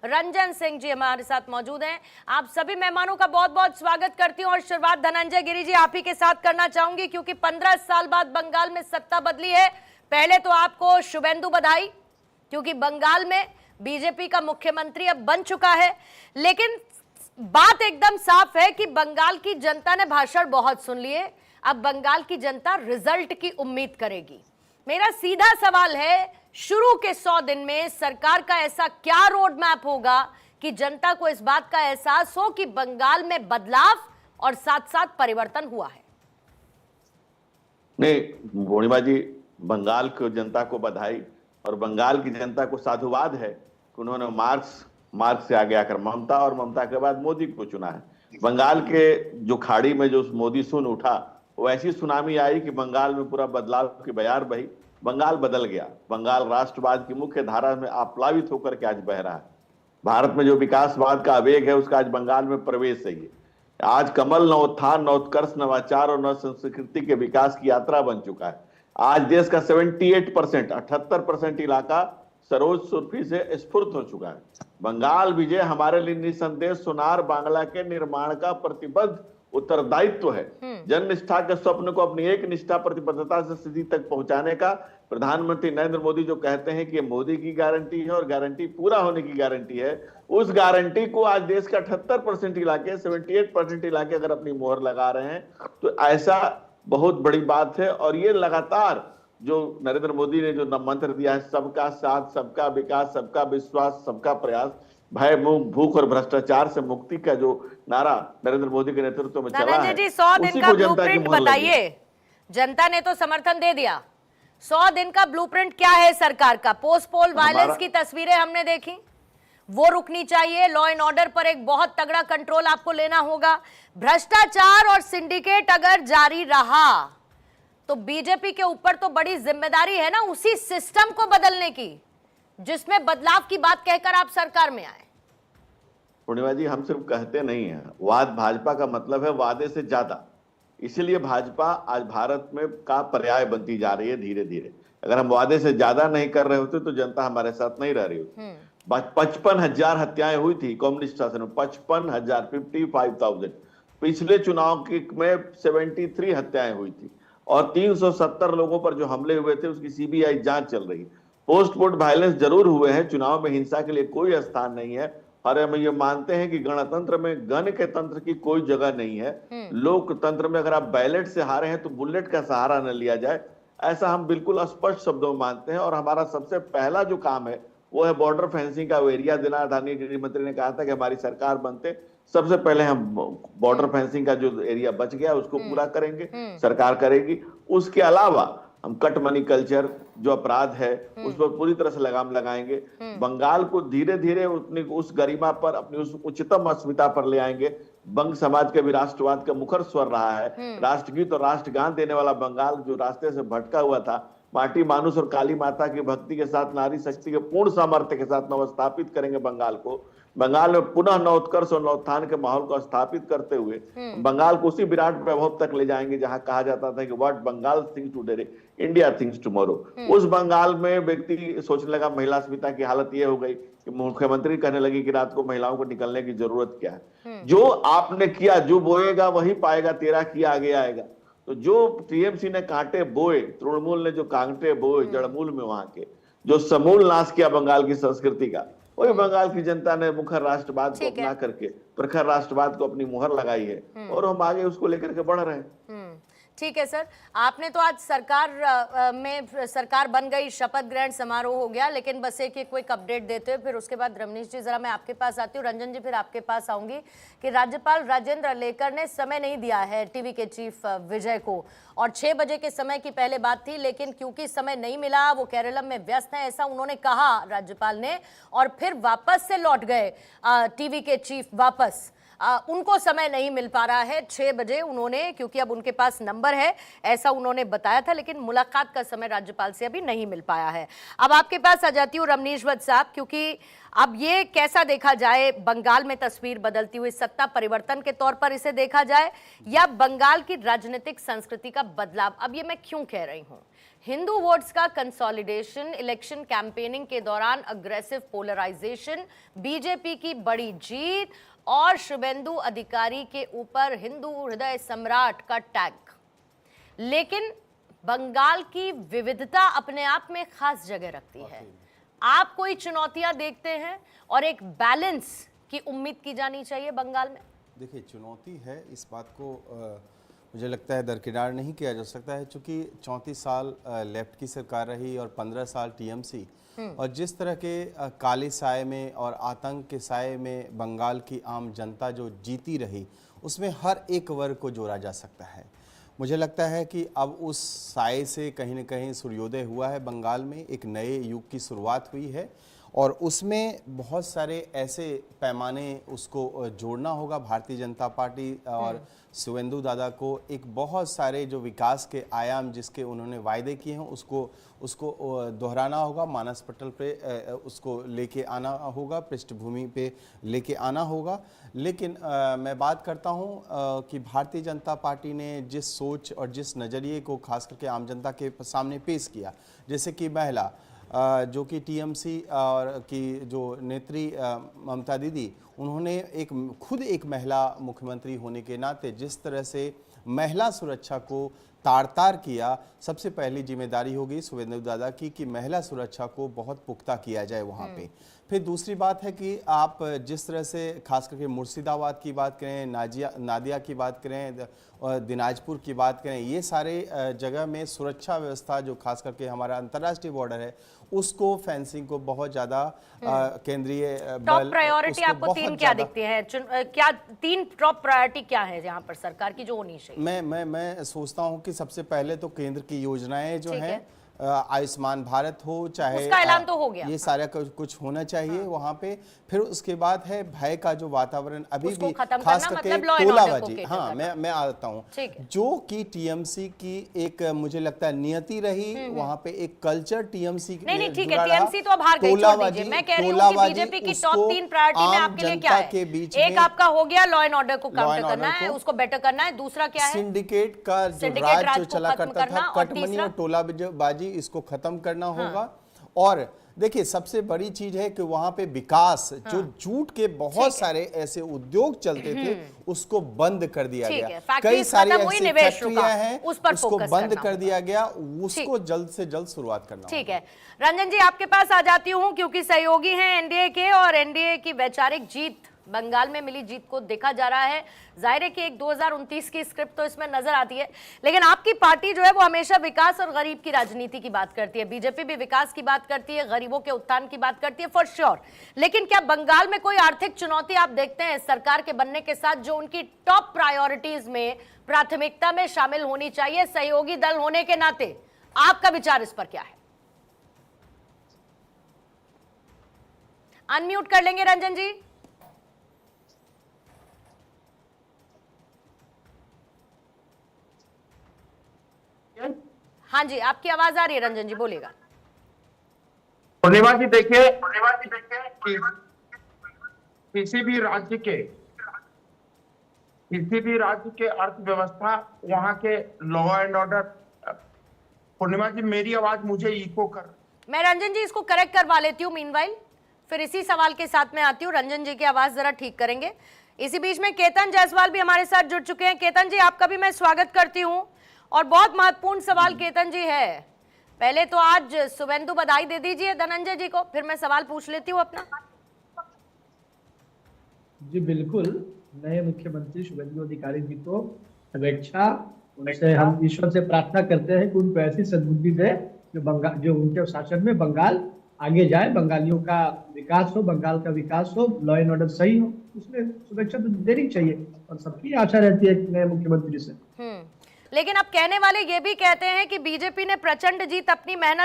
रंजन सिंह जी हमारे साथ मौजूद हैं। आप सभी मेहमानों का बहुत बहुत स्वागत करती हूं और शुरुआत धनंजय गिरी जी आप ही के साथ करना चाहूंगी, क्योंकि 15 साल बाद बंगाल में सत्ता बदली है। पहले तो आपको शुभेंदु बधाई, क्योंकि बंगाल में बीजेपी का मुख्यमंत्री अब बन चुका है। लेकिन बात एकदम साफ है कि बंगाल की जनता ने भाषण बहुत सुन लिए, अब बंगाल की जनता रिजल्ट की उम्मीद करेगी। मेरा सीधा सवाल है, शुरू के 100 दिन में सरकार का ऐसा क्या रोड मैप होगा कि जनता को इस बात का एहसास हो कि बंगाल में बदलाव और साथ साथ परिवर्तन हुआ है? नहीं पूर्णिमा जी, बंगाल की जनता को बधाई और बंगाल की जनता को साधुवाद है कि उन्होंने मार्क्स से आगे आकर ममता और ममता के बाद मोदी को चुना है। बंगाल के जो खाड़ी में जो मोदी सुन उठा, वो ऐसी सुनामी आई कि बंगाल में पूरा बदलाव की बयार बही। बंगाल बदल गया। बंगाल राष्ट्रवाद की मुख्य धारा में आप्लावित होकर के आज बह रहा है। भारत में जो विकासवाद का आवेग है उसका आज बंगाल में प्रवेश है। आज कमल न उत्थान न उत्कर्ष नवाचार और न संस्कृति के विकास की यात्रा बन चुका है। आज देश का 78% इलाका सरोज सुर्खी से स्फुरित हो चुका है। बंगाल विजय हमारे लिए निसंदेह सोनार बांग्ला के निर्माण का प्रतिबद्ध उत्तरदायित्व है। जन निष्ठा के स्वप्न को अपनी एक निष्ठा प्रतिबद्धता से सिद्धि तक पहुंचाने का प्रधानमंत्री नरेंद्र मोदी जो कहते हैं कि मोदी की गारंटी है और गारंटी पूरा होने की गारंटी है, उस गारंटी को आज देश का 78% इलाके 78% इलाके अगर अपनी मोहर लगा रहे हैं तो ऐसा बहुत बड़ी बात है। और ये लगातार जो नरेंद्र मोदी ने जो मंत्र दिया है, सबका साथ सबका विकास सबका विश्वास सबका प्रयास, भय भूख और भ्रष्टाचार से मुक्ति का जो नारा नरेंद्र मोदी के नेतृत्व में चला है, जी 100 दिन का ब्लूप्रिंट बताइए। जनता ने तो समर्थन दे दिया, 100 दिन का ब्लूप्रिंट क्या है सरकार का? पोस्ट पोल वायलेंस की तस्वीरें हमने देखी, वो रुकनी चाहिए। लॉ एंड ऑर्डर पर एक बहुत तगड़ा कंट्रोल आपको लेना होगा। भ्रष्टाचार और सिंडिकेट अगर जारी रहा तो बीजेपी के ऊपर तो बड़ी जिम्मेदारी है ना उसी सिस्टम को बदलने की, जिसमें बदलाव की बात कहकर आप सरकार में आए। पूर्णिमा जी, हम सिर्फ कहते नहीं हैं, वाद भाजपा का मतलब है वादे से ज्यादा। इसीलिए भाजपा आज भारत में का पर्याय बनती जा रही है धीरे धीरे। अगर हम वादे से ज्यादा नहीं कर रहे होते तो जनता हमारे साथ नहीं रह रही होती। 55,000 हत्याएं हुई थी कम्युनिस्ट शासन में, 55,000 55,000। पिछले चुनाव में 73 हत्याएं हुई थी और 370 लोगों पर जो हमले हुए थे उसकी सीबीआई जांच चल रही है। पोस्ट पोल वायलेंस जरूर हुए हैं, चुनाव में हिंसा के लिए कोई स्थान नहीं है। और हम ये मानते हैं कि गणतंत्र में गण के तंत्र की कोई जगह नहीं है। लोकतंत्र में अगर आप बैलेट से हारे हैं तो बुलेट का सहारा न लिया जाए, ऐसा हम बिल्कुल स्पष्ट शब्दों में मानते हैं। और हमारा सबसे पहला जो काम है वो है बॉर्डर फेंसिंग का वो एरिया देना। आदरणीय गृह मंत्री ने कहा था कि हमारी सरकार बनते सबसे पहले हम बॉर्डर फेंसिंग का जो एरिया बच गया उसको पूरा करेंगे, सरकार करेगी। उसके अलावा हम कट मनी कल्चर जो अपराध है उस पर पूरी तरह से लगाम लगाएंगे। बंगाल को धीरे धीरे अपनी उस गरिमा पर, अपनी उस उच्चतम अस्मिता पर ले आएंगे। बंग समाज का भी राष्ट्रवाद का मुखर स्वर रहा है। राष्ट्रगीत और राष्ट्रगान देने वाला बंगाल जो रास्ते से भटका हुआ था, माटी मानुष और काली माता की भक्ति के साथ नारी शक्ति के पूर्ण सामर्थ्य के साथ नवस्थापित करेंगे बंगाल को। बंगाल में पुनः नवोत्कर्ष और नवोत्थान के माहौल को स्थापित करते हुए बंगाल को उसी विराट वैभव तक ले जाएंगे जहां कहा जाता था कि what Bengal thinks today India thinks tomorrow. उस बंगाल में व्यक्ति सोचने लगा, महिला अस्मिता की हालत ये हो गई कि मुख्यमंत्री कहने लगी कि रात को महिलाओं को निकलने की जरूरत क्या है। जो आपने किया, जो बोएगा वही पाएगा, तेरा किया आगे आएगा। तो जो टीएमसी ने कांटे बोए, तृणमूल ने जो कांटे बोए जड़मूल में वहां के, जो समूल नाश किया बंगाल की संस्कृति का, वही बंगाल की जनता ने मुखर राष्ट्रवाद को अपना करके प्रखर राष्ट्रवाद को अपनी मुहर लगाई है और हम आगे उसको लेकर के बढ़ रहे हैं। ठीक है सर, आपने तो आज सरकार बन गई, शपथ ग्रहण समारोह हो गया, लेकिन बस एक क्विक अपडेट देते हुए फिर उसके बाद रमनीश जी जरा मैं आपके पास आती हूँ, रंजन जी फिर आपके पास आऊंगी कि राज्यपाल राजेंद्र लेकर ने समय नहीं दिया है टीवी के चीफ विजय को, और 6 बजे के समय की पहले बात थी, लेकिन क्योंकि समय नहीं मिला, वो केरलम में व्यस्त हैं ऐसा उन्होंने कहा राज्यपाल ने, और फिर वापस से लौट गए टीवी के चीफ वापस। उनको समय नहीं मिल पा रहा है 6 बजे उन्होंने, क्योंकि अब उनके पास नंबर है ऐसा उन्होंने बताया था, लेकिन मुलाकात का समय राज्यपाल से अभी नहीं मिल पाया है। अब आपके पास आ जाती हूँ रमनीश भट्ट साहब, क्योंकि अब ये कैसा देखा जाए, बंगाल में तस्वीर बदलती हुई सत्ता परिवर्तन के तौर पर इसे देखा जाए या बंगाल की राजनीतिक संस्कृति का बदलाव? अब ये मैं क्यों कह रही हूं, हिंदू वोट्स का कंसोलिडेशन, इलेक्शन कैंपेनिंग के दौरान अग्रेसिव पोलराइजेशन, बीजेपी की बड़ी जीत और शुभेंदु अधिकारी के ऊपर हिंदू हृदय सम्राट का टैग। लेकिन बंगाल की विविधता अपने आप में खास जगह रखती है। आप कोई चुनौतियां देखते हैं और एक बैलेंस की उम्मीद की जानी चाहिए बंगाल में? देखिए, चुनौती है, इस बात को मुझे लगता है दरकिनार नहीं किया जा सकता है, क्योंकि 34 साल लेफ्ट की सरकार रही और 15 साल टीएमसी, और जिस तरह के काले साए में और आतंक के साए में बंगाल की आम जनता जो जीती रही, उसमें हर एक वर्ग को जोड़ा जा सकता है। मुझे लगता है कि अब उस साए से कहीं न कहीं सूर्योदय हुआ है, बंगाल में एक नए युग की शुरुआत हुई है और उसमें बहुत सारे ऐसे पैमाने उसको जोड़ना होगा। भारतीय जनता पार्टी और शुभेंदु दादा को एक बहुत सारे जो विकास के आयाम जिसके उन्होंने वायदे किए हैं उसको दोहराना होगा, मानस पटल पे उसको लेके आना होगा, पृष्ठभूमि पे लेके आना होगा। लेकिन मैं बात करता हूं कि भारतीय जनता पार्टी ने जिस सोच और जिस नज़रिए को खास करके आम जनता के सामने पेश किया, जैसे कि महिला जो कि टीएमसी और की जो नेत्री ममता दीदी, उन्होंने खुद एक महिला मुख्यमंत्री होने के नाते जिस तरह से महिला सुरक्षा को तार किया, सबसे पहली जिम्मेदारी होगी शुभेंदु दादा की कि महिला सुरक्षा को बहुत पुख्ता किया जाए वहाँ पे। फिर दूसरी बात है कि आप जिस तरह से खास करके मुर्शिदाबाद की बात करें, नादिया की बात करें और दिनाजपुर की बात करें, ये सारे जगह में सुरक्षा व्यवस्था जो खास करके हमारा अंतर्राष्ट्रीय बॉर्डर है उसको, फेंसिंग को बहुत ज़्यादा केंद्रीय टॉप प्रायोरिटी आपको तीन क्या दिखती है? क्या तीन टॉप प्रायोरिटी क्या है यहाँ पर सरकार की जो होनी चाहिए? मैं सोचता हूँ कि सबसे पहले तो केंद्र की योजनाएं जो हैं, आयुष्मान भारत हो, चाहे उसका ऐलान तो हो गया, ये सारा कुछ होना चाहिए वहाँ पे। फिर उसके बाद है भय का जो वातावरण अभी भी खास करके टोलाबाजी। हाँ, मैं आता हूँ, जो कि टीएमसी की एक मुझे लगता है नियति रही, वहाँ पे एक कल्चर टीएमसी नहीं ठीक है, टीएमसी तो अब हार गई, छोड़ दीजिए। मैं कह रही हूँ कि बीजेपी की टॉप तीन प्रायोरिटी में आपके लिए क्या है? एक आपका हो गया लॉ एंड ऑर्डर को काउंटर करना है, उसको बेटर करना है। दूसरा क्या है? सिंडिकेट का जो राज जो चला करता था, कटमनी और टोलाबाजी, इसको खत्म करना होगा। और देखिए, सबसे बड़ी चीज है कि वहां पे विकास, जो झूठ के बहुत सारे ऐसे उद्योग चलते थे उसको बंद कर दिया गया। कई सारी ऐसी फैक्ट्रियां हैं उसको बंद कर दिया गया, उसको जल्द से जल्द शुरुआत करना। ठीक है, रंजन जी आपके पास आ जाती हूँ, क्योंकि सहयोगी हैं एनडीए के और एनडीए की वैचारिक जीत, बंगाल में मिली जीत को देखा जा रहा है। जाहिर है कि एक 2029 की स्क्रिप्ट तो इसमें नजर आती है, लेकिन आपकी पार्टी जो है वो हमेशा विकास और गरीब की राजनीति की बात करती है। बीजेपी भी विकास की बात करती है, गरीबों के उत्थान की बात करती है, फॉर श्योर। लेकिन क्या बंगाल में कोई आर्थिक चुनौती आप देखते हैं सरकार के बनने के साथ, जो उनकी टॉप प्रायोरिटीज में, प्राथमिकता में शामिल होनी चाहिए सहयोगी दल होने के नाते? आपका विचार इस पर क्या है? अनम्यूट कर लेंगे रंजन जी। हाँ जी, आपकी आवाज आ रही है रंजन जी, बोलिएगा। पूर्णिमा जी देखिए, किसी भी राज्य के अर्थव्यवस्था, वहां के लॉ एंड ऑर्डर। पूर्णिमा जी मेरी आवाज मुझे इको कर, मैं रंजन जी इसको करेक्ट करवा लेती हूँ, मीनवाइल फिर इसी सवाल के साथ में आती हूँ। रंजन जी की आवाज जरा ठीक करेंगे। इसी बीच में केतन जायसवाल भी हमारे साथ जुड़ चुके हैं। केतन जी आपका भी मैं स्वागत करती हूँ और बहुत महत्वपूर्ण सवाल केतन जी है। पहले तो आज शुभेंदु बधाई दे दीजिए धनंजय जी को, फिर मैं सवाल पूछ लेती हूँ अपना। जी बिल्कुल, नए मुख्यमंत्री शुभेंदु अधिकारी जी को शुभेच्छा। उनसे हम ईश्वर से प्रार्थना करते हैं कि उनको ऐसी सद्बुद्धि दे जो उनके शासन में बंगाल आगे जाए, बंगालियों का विकास हो, बंगाल का विकास हो, लॉ एंड ऑर्डर सही हो। उसमें शुभेच्छा तो देनी चाहिए और सबकी आशा रहती है नए मुख्यमंत्री से। लेकिन अब कहने वाले ये भी कहते हैं कि बीजेपी ने प्रचंड जीत अपनी मेहनत